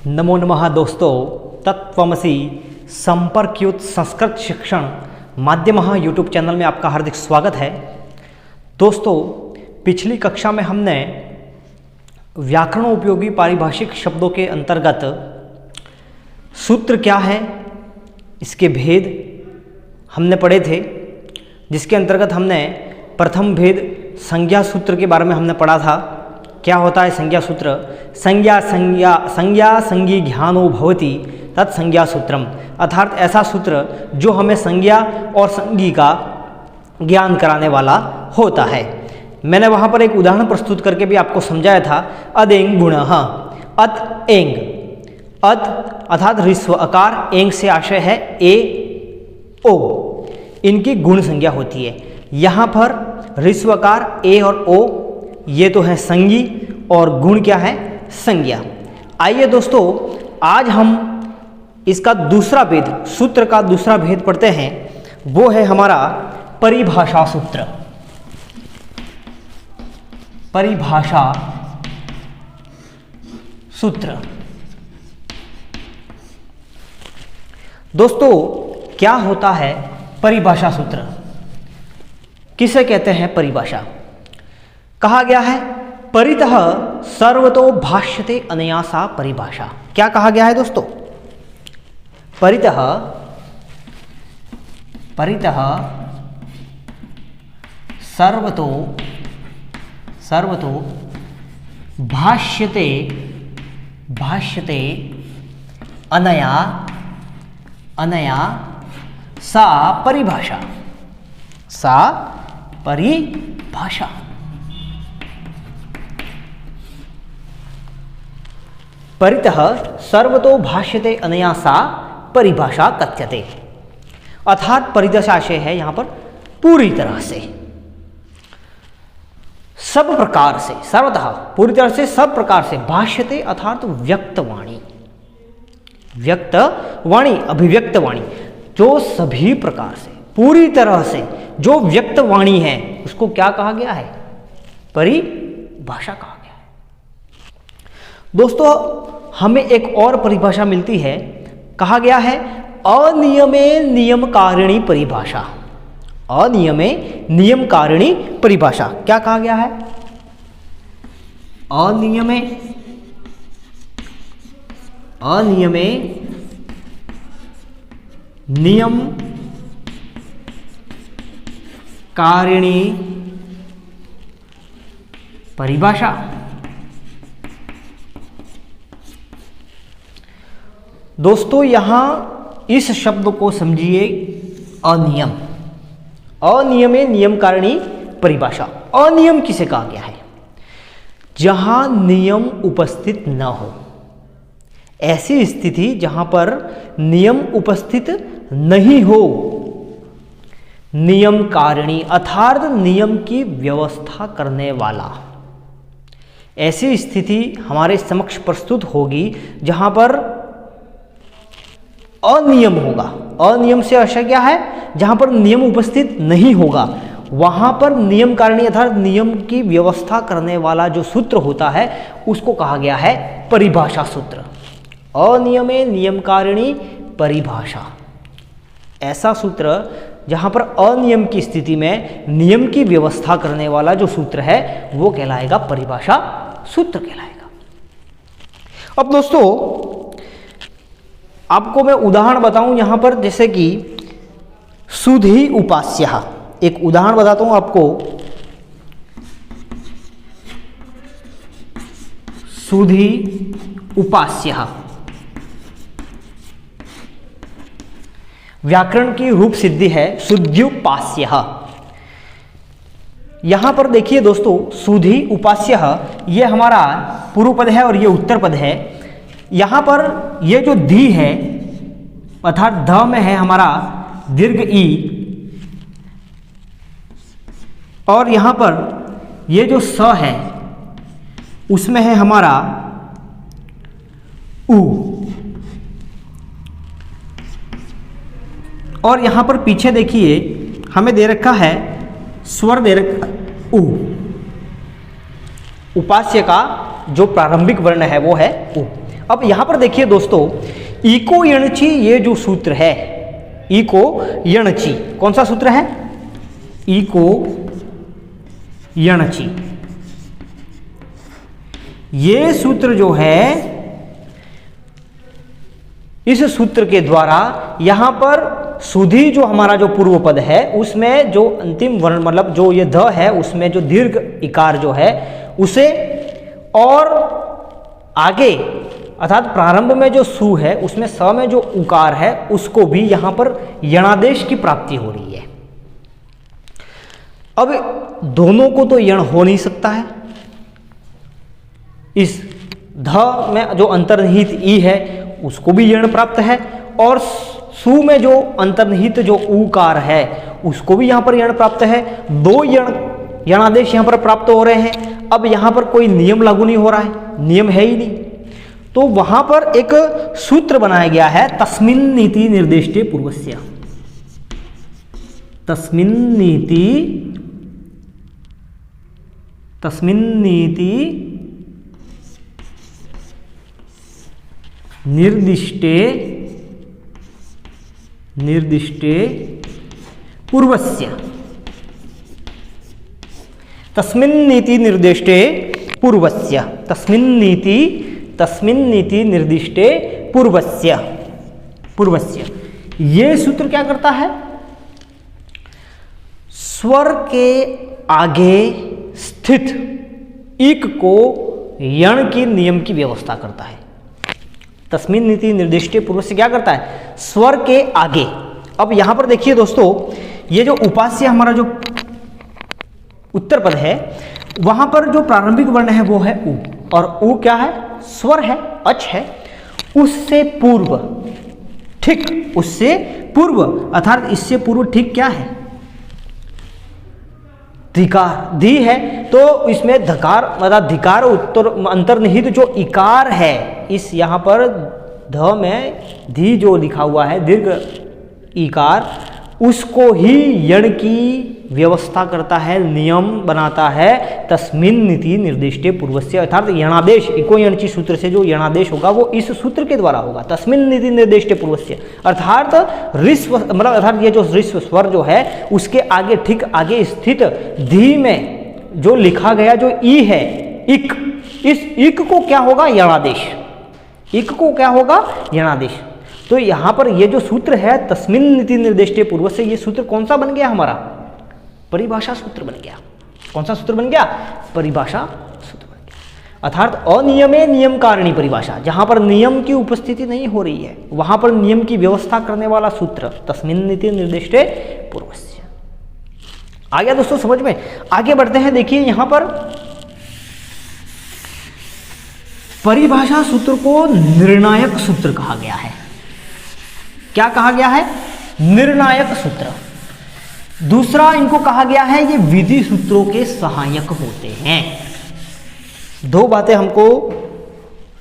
नमो नमः दोस्तों, तत्त्वमसि संपर्कयुक्त संस्कृत शिक्षण माध्यम यूट्यूब चैनल में आपका हार्दिक स्वागत है। दोस्तों, पिछली कक्षा में हमने व्याकरण उपयोगी पारिभाषिक शब्दों के अंतर्गत सूत्र क्या है, इसके भेद हमने पढ़े थे, जिसके अंतर्गत हमने प्रथम भेद संज्ञा सूत्र के बारे में हमने पढ़ा था। क्या होता है संज्ञा सूत्र? संज्ञा संज्ञी ज्ञानो भवति तत्संज्ञा सूत्रम, अर्थात ऐसा सूत्र जो हमें संज्ञा और संज्ञी का ज्ञान कराने वाला होता है। मैंने वहाँ पर एक उदाहरण प्रस्तुत करके भी आपको समझाया था। अदेंग गुणः, अत एंग, अत अर्थात ह्रस्व अकार, एंग से आशय है ए ओ, इनकी गुण संज्ञा होती है। यहाँ पर ह्रस्व अकार ए और ओ ये तो है संज्ञी और गुण क्या है? संज्ञा। आइए दोस्तों, आज हम इसका दूसरा भेद, सूत्र का दूसरा भेद पढ़ते हैं। वो है हमारा परिभाषा सूत्र। परिभाषा सूत्र। दोस्तों, क्या होता है परिभाषा सूत्र? किसे कहते हैं परिभाषा? कहा गया है परितः सर्वतो भाष्यते अनया सा परिभाषा। क्या कहा गया है दोस्तों? परितः सर्वतो भाष्यते अनया सा परिभाषा। परितः सर्वतो भाष्यते अनया सा परिभाषा कथ्यते, अर्थात परितः से आशय है यहाँ पर पूरी तरह से, सब प्रकार से, सर्वतः पूरी तरह से, सब प्रकार से, भाष्यते अर्थात व्यक्तवाणी, अभिव्यक्तवाणी, जो सभी प्रकार से, पूरी तरह से जो व्यक्तवाणी है उसको क्या कहा गया है? परिभाषा कहा गया है। दोस्तों, हमें एक और परिभाषा मिलती है। कहा गया है अनियमे नियमकारिणी परिभाषा। अनियमे नियमकारिणी परिभाषा। क्या कहा गया है? अनियमे नियम कारिणी परिभाषा। दोस्तों, यहां इस शब्द को समझिए अनियम, अनियमे नियम कारिणी परिभाषा। अनियम किसे कहा गया है? जहां नियम उपस्थित न हो, ऐसी स्थिति जहां पर नियम उपस्थित नहीं हो, नियम कारिणी अर्थात नियम की व्यवस्था करने वाला, ऐसी स्थिति हमारे समक्ष प्रस्तुत होगी जहां पर अनियम होगा। अनियम से आशय क्या है? जहां पर नियम उपस्थित नहीं होगा वहां पर नियम कारिणी अर्थात नियम की व्यवस्था करने वाला जो सूत्र होता है उसको कहा गया है परिभाषा सूत्र। अनियमे नियम कारिणी परिभाषा, ऐसा सूत्र जहां पर अनियम की स्थिति में नियम की व्यवस्था करने वाला जो सूत्र है वो कहलाएगा परिभाषा सूत्र कहलाएगा। अब दोस्तों, आपको मैं उदाहरण बताऊं यहां पर, जैसे कि सुधि उपास्यः। एक उदाहरण बताता हूं आपको। सुधि उपास्यः व्याकरण की रूप सिद्धि है सुध्युपास्यः। यहां पर देखिए दोस्तों, सुधि उपास्यः ये हमारा पूर्व पद है और ये उत्तर पद है। यहां पर ये जो धी है अर्थात ध में है हमारा दीर्घ ई, और यहां पर ये जो स है उसमें है हमारा उ, और यहां पर पीछे देखिए हमें दे रखा है स्वर दे रखा उ। उपास्य का जो प्रारंभिक वर्ण है वो है उ। अब यहां पर देखिए दोस्तों, इको यणची ये जो सूत्र है, इको यणची कौन सा सूत्र है? इको यणची। ये सूत्र जो है, इस सूत्र के द्वारा यहां पर सुधी जो हमारा जो पूर्व पद है उसमें जो अंतिम वर्ण मतलब जो ये ध है उसमें जो दीर्घ इकार जो है उसे, और आगे अर्थात प्रारंभ में जो सु है उसमें स में जो उकार है उसको भी यहां पर यणादेश की प्राप्ति हो रही है। अब दोनों को तो यण हो नहीं सकता है। इस ध में जो अंतर्निहित ई है उसको भी यण प्राप्त है, और सु में जो अंतर्निहित जो उकार है उसको भी यहां पर यण प्राप्त है। दो यणादेश यहां पर प्राप्त हो रहे हैं। अब यहां पर कोई नियम लागू नहीं हो रहा है, नियम है ही नहीं, तो वहां पर एक सूत्र बनाया गया है, तस्मिन् नीति निर्दिष्टे पूर्वस्य। तस्मिन् नीति निर्दिष्टे पूर्वस्य। तस्मिन् नीति निर्दिष्टे पूर्वस्य। तस्मिन् नीति निर्दिष्टे पूर्वस्य। ये सूत्र क्या करता है? स्वर के आगे स्थित इक को यण की नियम की व्यवस्था करता है। तस्मिन् नीति निर्दिष्टे पूर्वस्य क्या करता है? स्वर के आगे। अब यहां पर देखिए दोस्तों, ये जो उपास्य हमारा जो उत्तर पद है वहां पर जो प्रारंभिक वर्ण है वो है उ, और उ क्या है? स्वर है, अच है। उससे पूर्व, ठीक उससे पूर्व अर्थात इससे पूर्व ठीक क्या है? धिकार, धी है, तो इसमें धकार मतलब धिकार उत्तर अंतर्निहित जो इकार है, इस यहां पर ध में धी जो लिखा हुआ है दीर्घ इकार, उसको ही यण की व्यवस्था करता है, नियम बनाता है। तस्मिन् नीति निर्दिष्टे पूर्वस्य अर्थात यणादेश, इको यणची सूत्र से जो यणादेश होगा वो इस सूत्र के द्वारा होगा। तस्मिन् नीति निर्दिष्टे पूर्वस्य अर्थात ऋस्व मतलब अर्थात ये जो ऋस्व स्वर जो है उसके आगे ठीक आगे स्थित धी में जो लिखा गया जो ई है इक, इस इक को क्या होगा? यणादेश। इक को क्या होगा? यणादेश। तो यहां पर ये जो सूत्र है तस्मिन् नीति निर्दिष्टे पूर्वस्य, ये सूत्र कौन सा बन गया? हमारा परिभाषा सूत्र बन गया। कौन सा सूत्र बन गया? परिभाषा सूत्र बन गया। अर्थात अनियमे नियम कारिणी परिभाषा, जहां पर नियम की उपस्थिति नहीं हो रही है वहां पर नियम की व्यवस्था करने वाला सूत्र तस्मिन् नीति निर्दिष्टे पूर्वस्य। आ गया दोस्तों समझ में? आगे बढ़ते हैं। देखिए यहां पर परिभाषा सूत्र को निर्णायक सूत्र कहा गया है। क्या कहा गया है? निर्णायक सूत्र। दूसरा इनको कहा गया है ये विधि सूत्रों के सहायक होते हैं। दो बातें हमको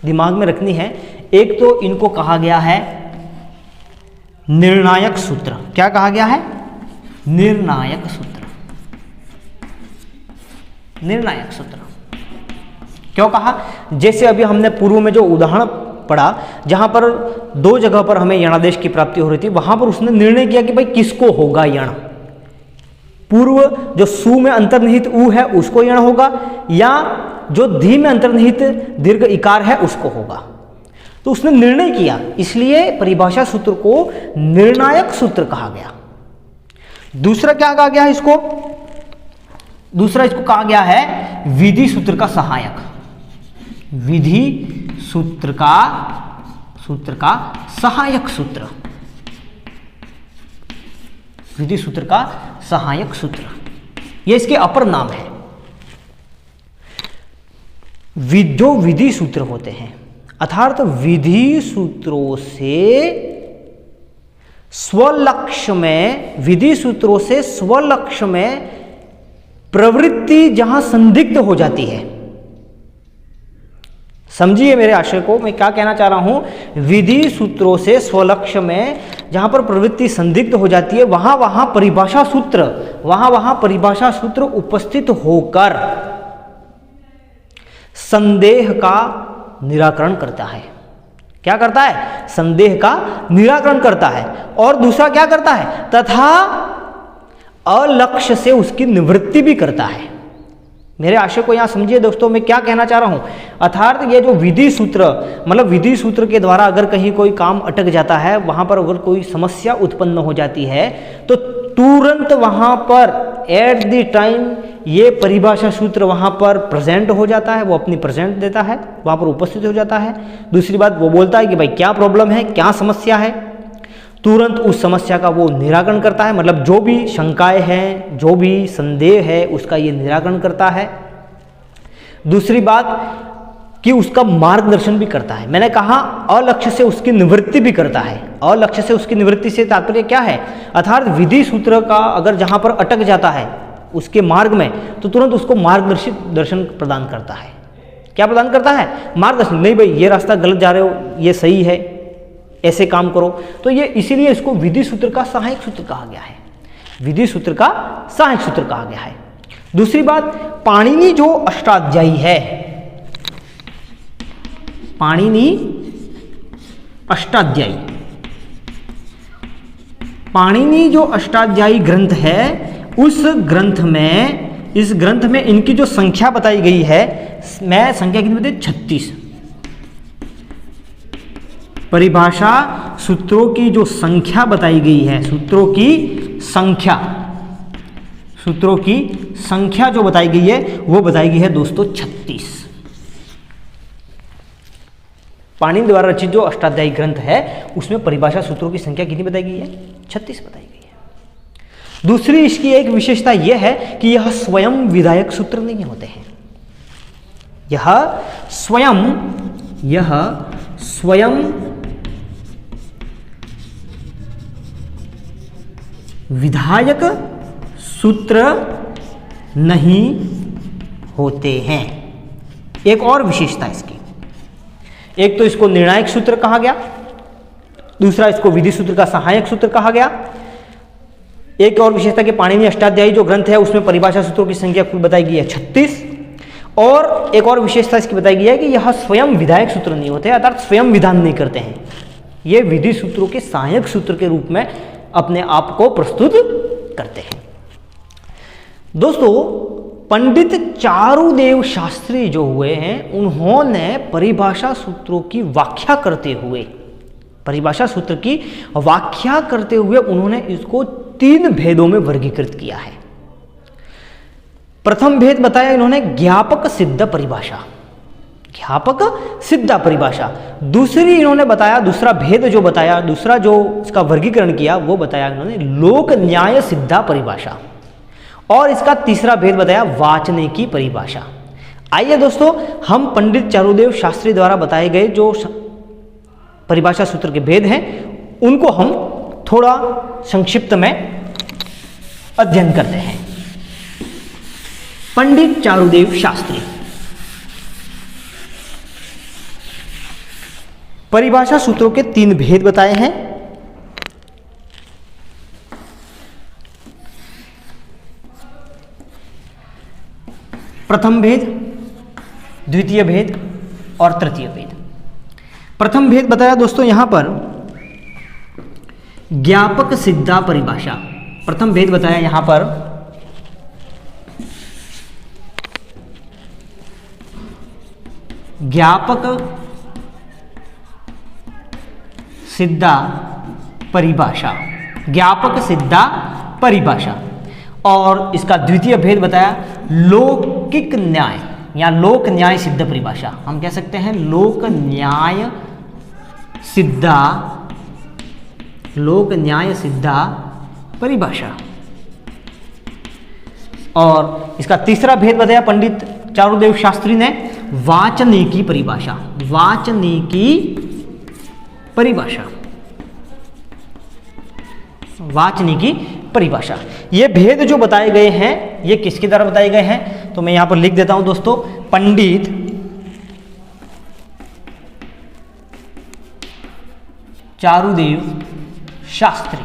दिमाग में रखनी है। एक तो इनको कहा गया है निर्णायक सूत्र। क्या कहा गया है? निर्णायक सूत्र। निर्णायक सूत्र क्यों कहा? जैसे अभी हमने पूर्व में जो उदाहरण पढ़ा जहां पर दो जगह पर हमें यणादेश की प्राप्ति हो रही थी, वहां पर उसने निर्णय किया कि भाई किसको होगा यण। पूर्व जो सु में अंतर्निहित उ है उसको यण होगा, या जो धी में अंतर्निहित दीर्घ इकार है उसको होगा। तो उसने निर्णय किया, इसलिए परिभाषा सूत्र को निर्णायक सूत्र कहा गया। दूसरा क्या कहा गया है इसको? दूसरा इसको कहा गया है विधि सूत्र का सहायक। विधि सूत्र का सहायक सूत्र। विधि सूत्र का सहायक सूत्र, यह इसके अपर नाम है। जो विधि सूत्र होते हैं अर्थात विधि सूत्रों से स्वलक्ष्य में, विधि सूत्रों से स्वलक्ष्य में प्रवृत्ति जहां संदिग्ध हो जाती है। समझिए मेरे आशय को, मैं क्या कहना चाह रहा हूं। विधि सूत्रों से स्वलक्ष्य में जहां पर प्रवृत्ति संदिग्ध हो जाती है वहां परिभाषा सूत्र उपस्थित होकर संदेह का निराकरण करता है। क्या करता है? संदेह का निराकरण करता है। और दूसरा क्या करता है? तथा अलक्ष्य से उसकी निवृत्ति भी करता है। मेरे आशय को यहाँ समझिए दोस्तों, मैं क्या कहना चाह रहा हूँ। अर्थात ये जो विधि सूत्र, मतलब विधि सूत्र के द्वारा अगर कहीं कोई काम अटक जाता है, वहाँ पर अगर कोई समस्या उत्पन्न हो जाती है, तो तुरंत वहाँ पर एट द टाइम ये परिभाषा सूत्र वहाँ पर प्रेजेंट हो जाता है, वो अपनी प्रेजेंट देता है, वहाँ पर उपस्थित हो जाता है। दूसरी बात, वो बोलता है कि भाई क्या प्रॉब्लम है, क्या समस्या है, तुरंत उस समस्या का वो निराकरण करता है। मतलब जो भी शंकाएं हैं, जो भी संदेह है, उसका ये निराकरण करता है। दूसरी बात कि उसका मार्गदर्शन भी करता है। मैंने कहा अलक्ष्य से उसकी निवृत्ति भी करता है। अलक्ष्य से उसकी निवृत्ति से तात्पर्य क्या है? अर्थात विधि सूत्र का अगर जहाँ पर अटक जाता है उसके मार्ग में, तो तुरंत उसको मार्गदर्शित दर्शन प्रदान करता है। क्या प्रदान करता है? मार्गदर्शन। नहीं भाई, ये रास्ता गलत जा रहे हो, ये सही है, ऐसे काम करो। तो ये इसीलिए इसको विधि सूत्र का सहायक सूत्र कहा गया है। विधि सूत्र का सहायक सूत्र कहा गया है। दूसरी बात, पाणिनि जो अष्टाध्यायी है, पाणिनि अष्टाध्यायी, पाणिनि जो अष्टाध्यायी ग्रंथ है, उस ग्रंथ में, इस ग्रंथ में इनकी जो संख्या बताई गई है, मैं संख्या कितनी बताई? 36। परिभाषा सूत्रों की जो संख्या बताई गई है, सूत्रों की संख्या, सूत्रों की संख्या जो बताई गई है, वो बताई गई है दोस्तों 36। पाणिनि द्वारा रचित जो अष्टाध्यायी ग्रंथ है, उसमें परिभाषा सूत्रों की संख्या कितनी बताई गई है? 36 बताई गई है। दूसरी इसकी एक विशेषता यह है कि यह स्वयं विधायक सूत्र नहीं होते हैं। यह स्वयं विधायक सूत्र नहीं होते हैं। एक और विशेषता इसकी, एक तो इसको निर्णायक सूत्र कहा गया, दूसरा इसको विधि सूत्र का सहायक सूत्र कहा गया। एक और विशेषता कि पाणिनि अष्टाध्यायी जो ग्रंथ है, उसमें परिभाषा सूत्रों की संख्या कुल बताई गई है 36। और एक और विशेषता इसकी बताई गई है कि यह स्वयं विधायक सूत्र नहीं होते, अर्थात स्वयं विधान नहीं करते हैं। ये विधि सूत्रों के सहायक सूत्र के रूप में अपने आप को प्रस्तुत करते हैं। दोस्तों, पंडित चारुदेव शास्त्री जो हुए हैं, उन्होंने परिभाषा सूत्रों की व्याख्या करते हुए, परिभाषा सूत्र की व्याख्या करते हुए उन्होंने इसको 3 भेदों में वर्गीकृत किया है। प्रथम भेद बताया इन्होंने ज्ञापक सिद्ध परिभाषा, ज्ञापक सिद्ध परिभाषा। दूसरी इन्होंने बताया, दूसरा भेद जो बताया, दूसरा जो इसका वर्गीकरण किया, वो बताया इन्होंने लोक न्याय सिद्धा परिभाषा। और इसका तीसरा भेद बताया वाचनिकी परिभाषा। आइए दोस्तों, हम पंडित चारुदेव शास्त्री द्वारा बताए गए जो परिभाषा सूत्र के भेद हैं, उनको हम थोड़ा संक्षिप्त में अध्ययन करते हैं। पंडित चारुदेव शास्त्री परिभाषा सूत्रों के 3 भेद बताए हैं। प्रथम भेद, द्वितीय भेद और तृतीय भेद। प्रथम भेद बताया दोस्तों यहां पर ज्ञापक सिद्धा परिभाषा। प्रथम भेद बताया यहां पर ज्ञापक सिद्धा परिभाषा, ज्ञापक सिद्धा परिभाषा। और इसका द्वितीय भेद बताया लौकिक न्याय या लोक न्याय सिद्ध परिभाषा। हम कह सकते हैं लोक न्याय सिद्धा, लोक न्याय सिद्धा परिभाषा। और इसका तीसरा भेद बताया पंडित चारुदेव शास्त्री ने वाचनिकी परिभाषा, वाचनिकी परिभाषा, वाचनिकी परिभाषा। ये भेद जो बताए गए हैं, ये किसके द्वारा बताए गए हैं? तो मैं यहां पर लिख देता हूं दोस्तों, पंडित चारुदेव शास्त्री।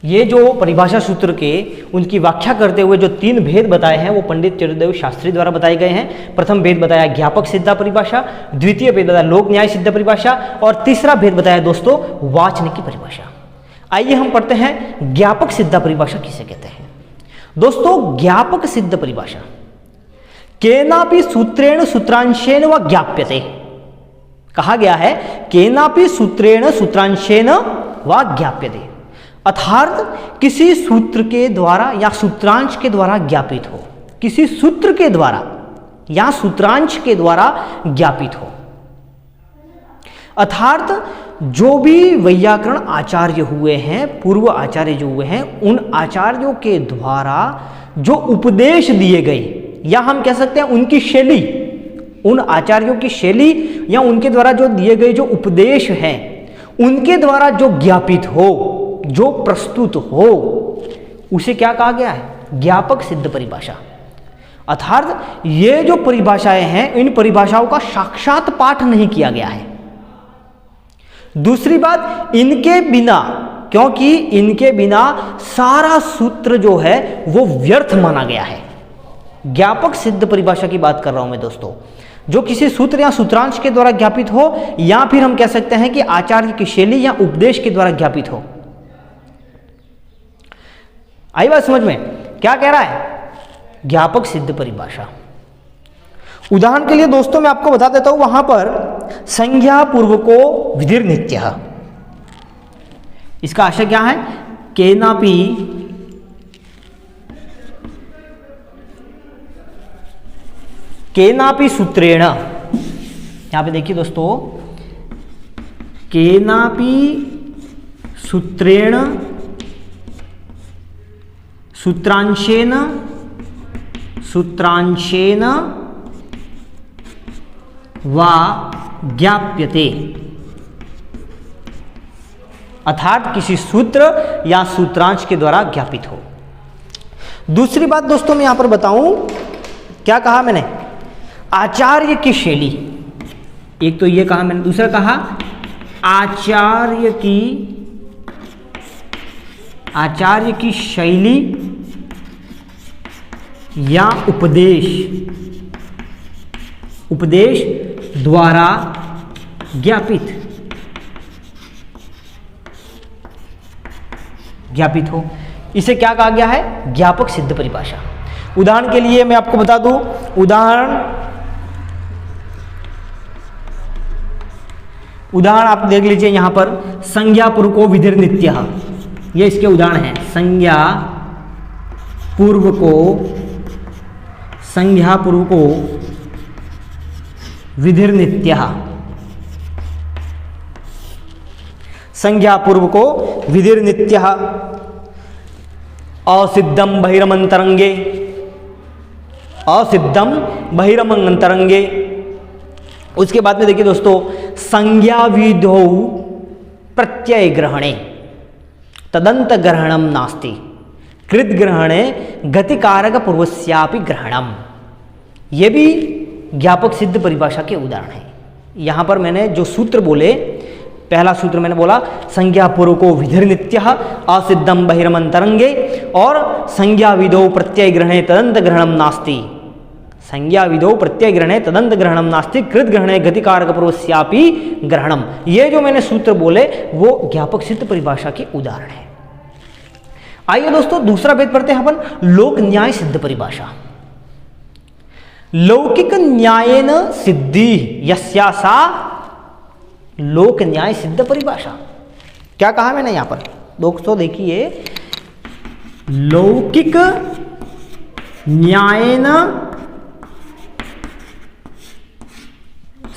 ये जो परिभाषा सूत्र के उनकी व्याख्या करते हुए जो 3 भेद बताए हैं वो पंडित चतुर्देव शास्त्री द्वारा बताए गए हैं। प्रथम भेद बताया ज्ञापक सिद्ध परिभाषा, द्वितीय भेद बताया लोक न्याय सिद्ध परिभाषा और तीसरा भेद बताया दोस्तों वाचनिक की परिभाषा। आइए हम पढ़ते हैं ज्ञापक सिद्ध परिभाषा किसे कहते हैं। दोस्तों ज्ञापक सिद्ध परिभाषा केनापि सूत्रेण सूत्रांशेन व ज्ञाप्यते, कहा गया है केनापि सूत्रेण सूत्रांशेन व ज्ञाप्यते, अर्थात किसी सूत्र के द्वारा या सूत्रांश के द्वारा ज्ञापित हो, किसी सूत्र के द्वारा या सूत्रांश के द्वारा ज्ञापित हो। अर्थात जो भी वैयाकरण आचार्य हुए हैं, पूर्व आचार्य जो हुए हैं, उन आचार्यों के द्वारा जो उपदेश दिए गए या हम कह सकते हैं उनकी शैली, उन आचार्यों की शैली या उनके द्वारा जो दिए गए जो उपदेश हैं उनके द्वारा जो ज्ञापित हो, जो प्रस्तुत हो, उसे क्या कहा गया है? ज्ञापक सिद्ध परिभाषा। अर्थात ये जो परिभाषाएं हैं इन परिभाषाओं का साक्षात पाठ नहीं किया गया है। दूसरी बात, इनके बिना, क्योंकि इनके बिना सारा सूत्र जो है वो व्यर्थ माना गया है। ज्ञापक सिद्ध परिभाषा की बात कर रहा हूं मैं दोस्तों, जो किसी सूत्र या सूत्रांश के द्वारा ज्ञापित हो या फिर हम कह सकते हैं कि आचार्य की शैली या उपदेश के द्वारा ज्ञापित हो। आई बात समझ में? क्या कह रहा है? ज्ञापक सिद्ध परिभाषा। उदाहरण के लिए दोस्तों मैं आपको बता देता हूं, वहां पर संज्ञा पूर्वको विधिर नित्यः, इसका आशय क्या है? केनापि सूत्रेण, यहां पे देखिए दोस्तों, केनापि सूत्रेण सूत्रांशेन वा ज्ञाप्यते, अर्थात किसी सूत्र या सूत्रांश के द्वारा ज्ञापित हो। दूसरी बात दोस्तों मैं यहां पर बताऊं, क्या कहा मैंने? आचार्य की शैली, एक तो ये कहा मैंने, दूसरा कहा आचार्य की शैली या उपदेश द्वारा ज्ञापित हो, इसे क्या कहा गया है? ज्ञापक सिद्ध परिभाषा। उदाहरण के लिए मैं आपको बता दूं, उदाहरण आप देख लीजिए यहां पर, संज्ञा पूर्वको विधिर नित्यः, ये इसके उदाहरण हैं। संज्ञा पूर्व को विधिर नित्यः, संज्ञा पूर्व को विधिर नित्यः, असिद्धम बहिरमंतरंगे, असिद्धम बहिरमंतरंगे। उसके बाद में देखिए दोस्तों, संज्ञा विधौ प्रत्यय ग्रहणे तदंत ग्रहणम नास्ति, कृत ग्रहणे गतिकारक पूर्वस्यापि ग्रहणम। ये भी ज्ञापक सिद्ध परिभाषा के उदाहरण हैं। यहां पर मैंने जो सूत्र बोले, पहला सूत्र मैंने बोला संज्ञा पूर्वको विधिर नित्यः असिद्धम बहिरमंतरंगे, और संज्ञा विधौ प्रत्यय ग्रहणे तदंत ग्रहणम नास्ति, संज्ञा विधौ प्रत्यय ग्रहणे तदंत ग्रहणम नास्ति, कृत ग्रहणे गतिकारक पूर्वस्यापि ग्रहणम। ये जो मैंने सूत्र बोले वो ज्ञापक सिद्ध परिभाषा के उदाहरण है। आइए दोस्तों दूसरा भेद पढ़ते हैं अपन, लोक न्याय सिद्ध परिभाषा। लौकिक न्यायेन सिद्धि यस्या सा लोक न्याय सिद्ध परिभाषा। क्या कहा मैंने यहां पर दोस्तों? देखिए, लौकिक न्यायेन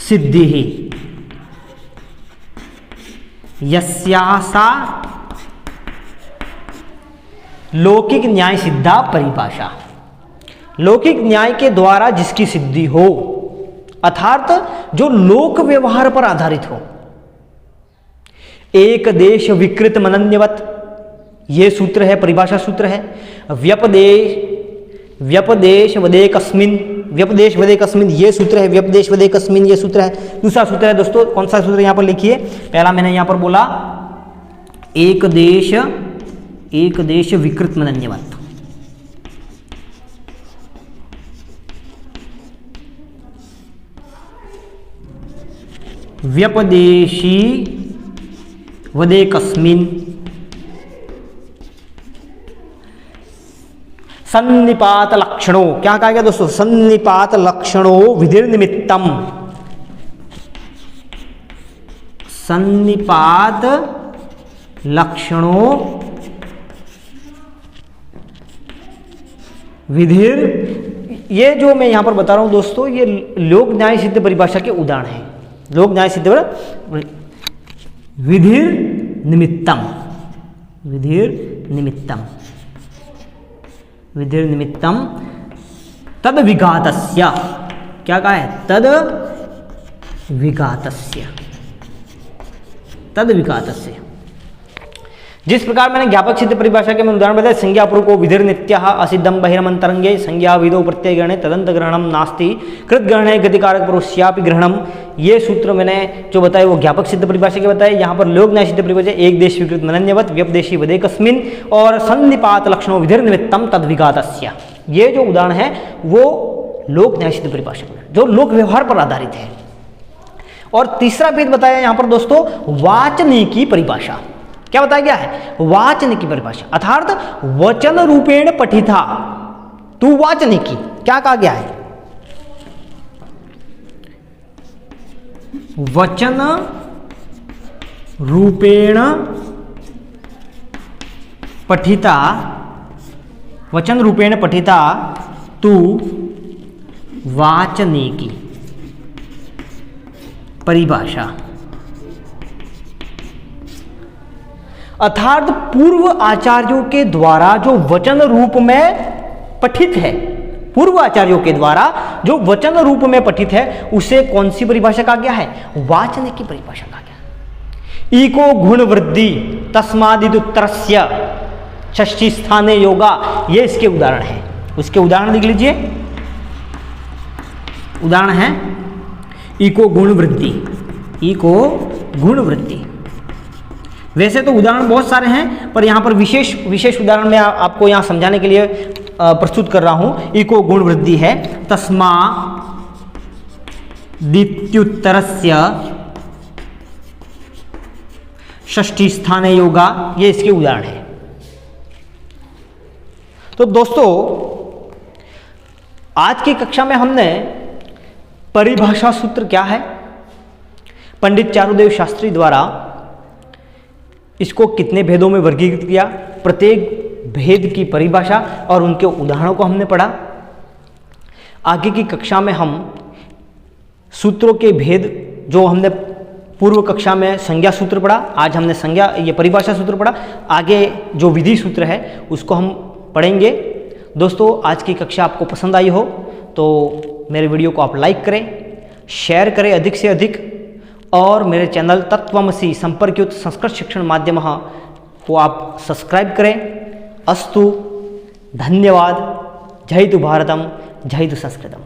सिद्धि यस्या सा लौकिक न्याय सिद्धा परिभाषा। लौकिक न्याय के द्वारा जिसकी सिद्धि हो, अर्थात जो लोक व्यवहार पर आधारित हो। एक देश विकृत मनन्यवत, यह सूत्र है, परिभाषा सूत्र है। व्यपदेश वदेकस्मिन, व्यपदेश वदेकस्मिन, यह सूत्र है। व्यपदेश वदेकस्मिन, यह सूत्र है। दूसरा सूत्र है दोस्तों, कौन सा सूत्र यहां पर लिखिए? पहला मैंने यहां पर बोला एक देश विकृत मनन्यवत, व्यपदेशी वदेकस्मिन् सन्निपात लक्षणों, क्या कहा गया दोस्तों, सन्निपात लक्षणों विधिर्निमित्तम, सन्निपात लक्षणों विधिर, ये जो मैं यहां पर बता रहा हूं दोस्तों, ये लोक न्याय सिद्ध परिभाषा के उदाहरण हैं। लोक न्याय सिद्ध विधिर निमित्तम, विधिर निमित्तम, विधिर निमित्तम तद विघातस्य, क्या कहा है, तद विघातस्य, तद विघातस्य। जिस प्रकार मैंने ज्ञापक सिद्ध परिभाषा के उदाहरण बताया, संज्ञा पूर्व को विधिर नित्यः असिद्धम बहिरमंतरंगे संज्ञा विधो प्रत्यय ग्रहणे तदंत ग्रहणम नास्ति कृत ग्रहणे गतिकारक पुरुष्यापि ग्रहणम। ये सूत्र मैंने जो बताए वो ज्ञापक सिद्ध परिभाषा के बताए। यहाँ पर लोक न्याय सिद्ध परिभाषा एक देश स्वीकृत मनन्यवत व्यपदेशी वदेकस्मिन् और सन्निपात लक्षणों विधिर निमित्तम तद विघातस्य। ये जो उदाहरण है वो लोक न्याय सिद्ध परिभाषा जो लोक व्यवहार पर आधारित है। और तीसरा भेद बताया यहाँ पर दोस्तों वाचनिकी परिभाषा। क्या बताया गया है, वाचनिकी परिभाषा, अर्थात वचन रूपेण पठिता तू वाचनिकी। क्या कहा गया है, वचन रूपेण पठिता, वचन रूपेण पठिता तू वाचनिकी परिभाषा। अर्थात पूर्व आचार्यों के द्वारा जो वचन रूप में पठित है, पूर्व आचार्यों के द्वारा जो वचन रूप में पठित है उसे कौन सी परिभाषा कहा गया है, वाचनिकी परिभाषा कहा गया। इको गुण वृद्धि तस्मादिदुत्तरस्य षष्ठी स्थाने योगा, ये इसके उदाहरण है। उसके उदाहरण देख लीजिए। उदाहरण है इको गुण वृद्धि, इको गुण वृद्धि। वैसे तो उदाहरण बहुत सारे हैं पर यहाँ पर विशेष उदाहरण मैं आपको यहाँ समझाने के लिए प्रस्तुत कर रहा हूँ। इको गुण वृद्धि है तस्मा दित्युत्तरस्य षष्ठी स्थाने योगा, ये इसके उदाहरण है। तो दोस्तों आज की कक्षा में हमने परिभाषा सूत्र क्या है, पंडित चारुदेव शास्त्री द्वारा इसको कितने भेदों में वर्गीकृत किया, प्रत्येक भेद की परिभाषा और उनके उदाहरणों को हमने पढ़ा। आगे की कक्षा में हम सूत्रों के भेद, जो हमने पूर्व कक्षा में संज्ञा सूत्र पढ़ा, आज हमने संज्ञा ये परिभाषा सूत्र पढ़ा, आगे जो विधि सूत्र है उसको हम पढ़ेंगे। दोस्तों आज की कक्षा आपको पसंद आई हो तो मेरे वीडियो को आप लाइक करें, शेयर करें अधिक से अधिक, और मेरे चैनल तत्त्वमसि संपर्कयुक्त संस्कृत शिक्षण माध्यम को आप सब्सक्राइब करें। अस्तु, धन्यवाद। जय तु भारतम, जय तु संस्कृतम।